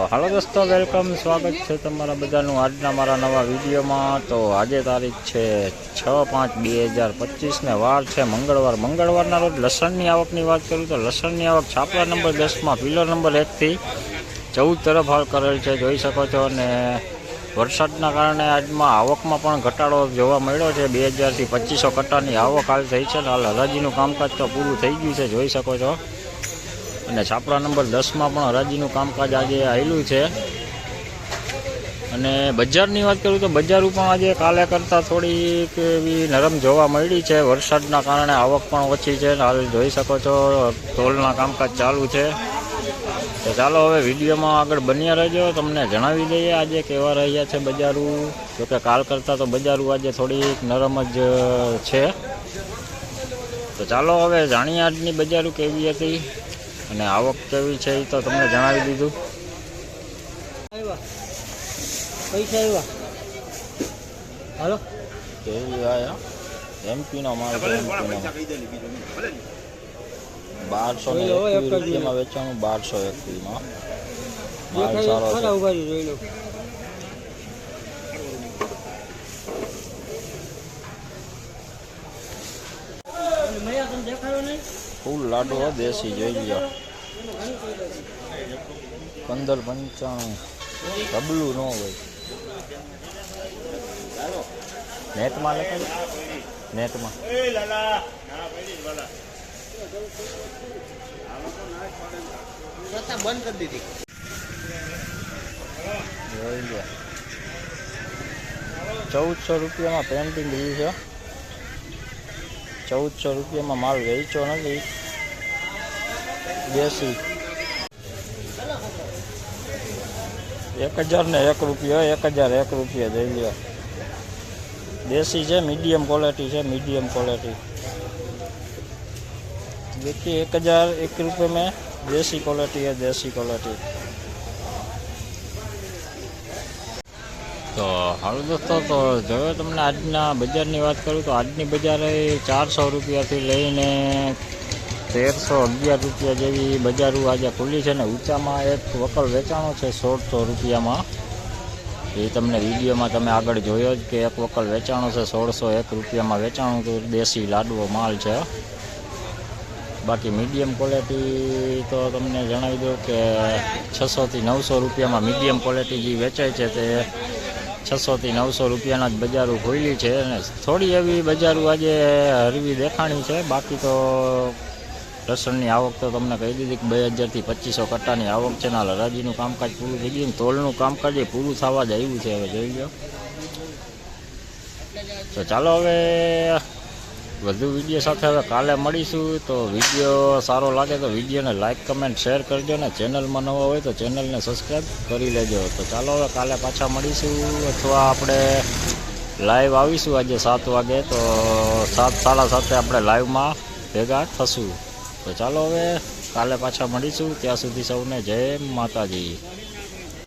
હાલો દોસ્તો, વેલકમ, સ્વાગત છે તમારા બધાનું આજના મારા નવા વિડીયોમાં। તો આજે તારીખ છે 6/5/2025 ને વાર છે મંગળવારના રોજ લસણની આવકની વાત કરું તો લસણની આવક છાપરા નંબર 10માં પિલર નંબર 1 થી 14 તરફ હાલ કરેલ છે, જોઈ શકો છો। અને વરસાદના કારણે આજમાં આવકમાં પણ ઘટાડો જોવા મળ્યો છે। 2000 થી 2500 કટ્ટાની આવક હાલ થઈ છે ને હાલ હરાજીનું કામકાજ તો પૂરું થઈ ગયું છે, જોઈ શકો છો। અને છાપરા નંબર 10માં પણ હરાજીનું કામકાજ આજે આવેલું છે। અને બજારની વાત કરું તો બજારો પણ આજે કાલે કરતાં થોડીક એવી નરમ જોવા મળી છે। વરસાદના કારણે આવક પણ ઓછી છે, હાલ જોઈ શકો છો ટોલના કામકાજ ચાલુ છે। તો ચાલો હવે વિડીયોમાં આગળ બન્યા રહેજો, તમને જણાવી દઈએ આજે કેવા રહ્યા છે બજારો। જોકે કાલ કરતાં તો બજારો આજે થોડીક નરમ જ છે। તો ચાલો હવે જાણીએ આજની બજારો કેવી હતી અને આવક કેવી છે, એ તો તમને જણાવી દીધું। પૈસા આવ્યા હાલો કેવી આયા એમપીનો માલ છે, એમપીનો 1221 રૂપિયામાં વેચાણું, 1221માં માલ સારો છે। ફૂલ લાડુ દેશી જોઈ લો 1595 ડબલું ન હોય। નેટમાં લખે નેટમાં બંધ કરી દીધી જોઈ લો 1400 રૂપિયામાં પેન્ટિંગ રહ્યું છે। 1400 રૂપિયામાં માલ વેચો નથી દેશી। 1001 રૂપિયા 1001 રૂપિયા જોઈ લો देसी है, मीडियम क्वालिटी है, मीडियम क्वालिटी देखिए 1001 रुपये में देसी क्वालिटी है, देसी क्वालिटी। तो हाल दोस्तों, तो जो तमने आजना बजारनी बात करूँ तो आजनी बजार 400 रुपया थी लईने 1311 रुपया जेवी बजारू आज खुली है। ऊँचा में एक वकल वेचाणो है 1600 रुपया में, ये तमने विडियो में तमे आगळ जोयो ज के एक वकल वेचाणो है 1601 रुपया में वेचाणो, तो देसी लाडवो माल है। बाकी मीडियम क्वालिटी तो तमने जणावी दो कि 600 થી 900 रुपया में मीडियम क्वालिटी जी वेचाय है, तो 600 થી 900 रुपया बजारू खोली है। थोड़ी एवी बजारू आज हरवी देखाणी है। बाकी तो लसणनी आवक तो तमने कही दीधी कि 2000 થી 2500 कट्टानी आवक है। हराजीनुं कामकाज पूरुं थई गयुं, तोलनुं कामकाज पूरुं थवा ज आव्युं छे। हवे जोई लो। तो चालो हवे વધુ વિડીયો સાથે હવે કાલે મળીશું। તો વિડીયો સારો લાગે તો વિડીયોને લાઇક કમેન્ટ શેર કરજો ને ચેનલમાં નવા હોય તો ચેનલને સબસ્ક્રાઈબ કરી લેજો। તો ચાલો હવે કાલે પાછા મળીશું, અથવા આપણે લાઈવ આવીશું આજે 7 વાગે, તો 7 સાડા 7 આપણે લાઈવમાં ભેગા થશું। તો ચાલો હવે કાલે પાછા મળીશું, ત્યાં સુધી સૌને જય માતાજી।